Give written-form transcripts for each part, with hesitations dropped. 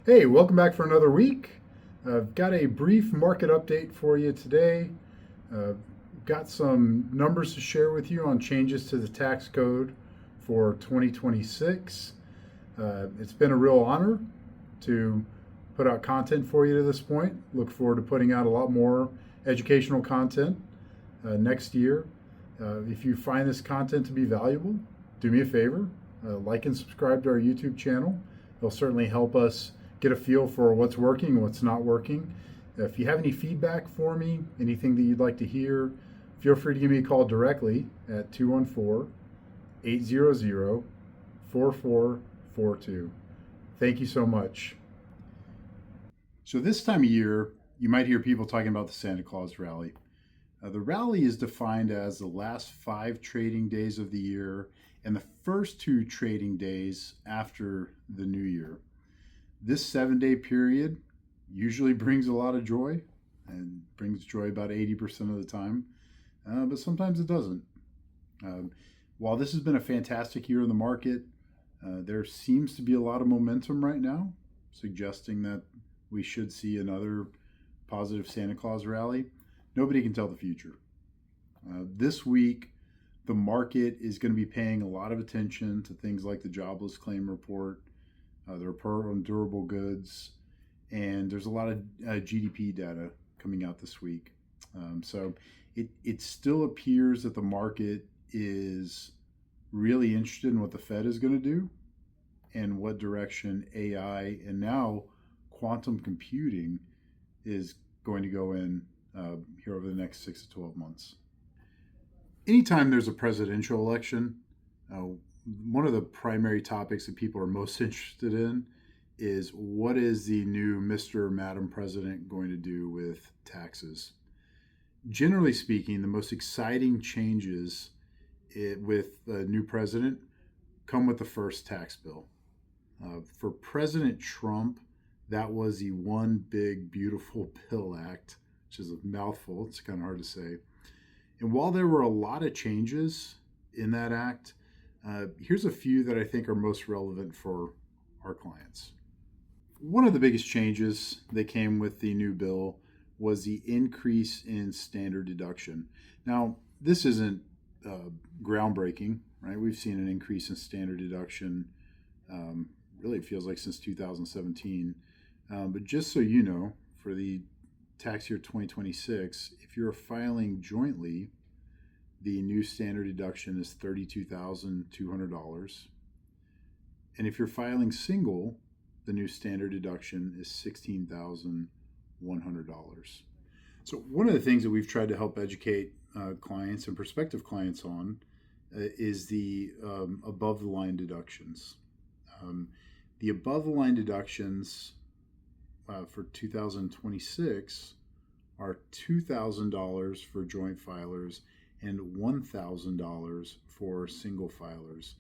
Hey, welcome back for another week. I've got a brief market update for you today. Uh, got some numbers to share with you on changes to the tax code for 2026. It's been a real honor to put out content for you to this point. Look forward to putting out a lot more educational content next year. If you find this content to be valuable, do me a favor, like and subscribe to our YouTube channel. It'll certainly help us get a feel for what's working and what's not working. If you have any feedback for me, anything that you'd like to hear, feel free to give me a call directly at 214 800 4442. Thank you so much. So, this time of year, you might hear people talking about the Santa Claus rally. The rally is defined as the last 5 trading days of the year and the first 2 trading days after the new year. This 7-day period usually brings a lot of joy and brings joy about 80% of the time, but sometimes it doesn't. While this has been a fantastic year in the market, there seems to be a lot of momentum right now, suggesting that we should see another positive Santa Claus rally. Nobody can tell the future. This week, the market is going to be paying a lot of attention to things like the jobless claim report, the report on durable goods, and there's a lot of GDP data coming out this week. So it still appears that the market is really interested in what the Fed is going to do and what direction AI and now quantum computing is going to go in here over the next 6 to 12 months. Anytime there's a presidential election, one of the primary topics that people are most interested in is what is the new Mr. or Madam President going to do with taxes? Generally speaking, the most exciting changes with a new president come with the first tax bill. For President Trump, that was the One Big Beautiful Bill Act, which is a mouthful. It's kind of hard to say. And while there were a lot of changes in that act, here's a few that I think are most relevant for our clients. One of the biggest changes that came with the new bill was the increase in standard deduction. Now, this isn't groundbreaking, right? We've seen an increase in standard deduction, really it feels like since 2017. But just so you know, for the tax year 2026, if you're filing jointly, the new standard deduction is $32,200. And if you're filing single, the new standard deduction is $16,100. So one of the things that we've tried to help educate clients and prospective clients on is the above the line deductions. The above the line deductions for 2026 are $2,000 for joint filers and $1,000 for single filers.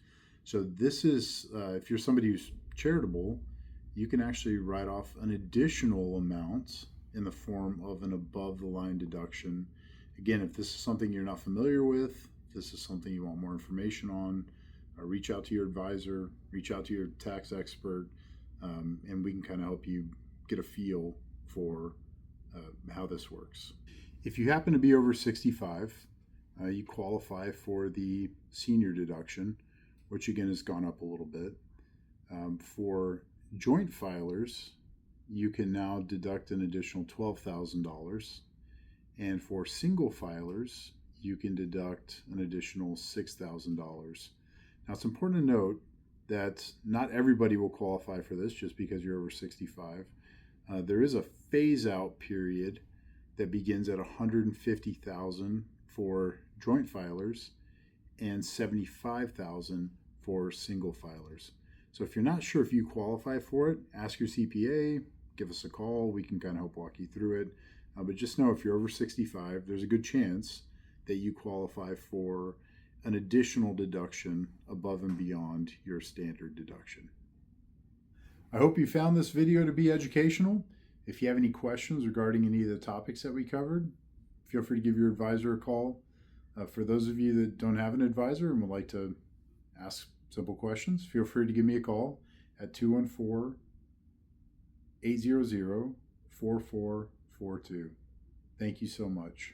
So this is, if you're somebody who's charitable, you can actually write off an additional amount in the form of an above the line deduction. Again, if this is something you're not familiar with, if this is something you want more information on, reach out to your advisor, reach out to your tax expert, and we can kind of help you get a feel for how this works. If you happen to be over 65, you qualify for the senior deduction, which again has gone up a little bit. For joint filers, you can now deduct an additional $12,000. And for single filers, you can deduct an additional $6,000. Now, it's important to note that not everybody will qualify for this just because you're over 65. There is a phase-out period that begins at $150,000 for joint filers and $75,000 for single filers. So if you're not sure if you qualify for it, ask your CPA, give us a call. We can kind of help walk you through it. But just know if you're over 65, there's a good chance that you qualify for an additional deduction above and beyond your standard deduction. I hope you found this video to be educational. If you have any questions regarding any of the topics that we covered, feel free to give your advisor a call. For those of you that don't have an advisor and would like to ask simple questions, feel free to give me a call at 214-800-4442. Thank you so much.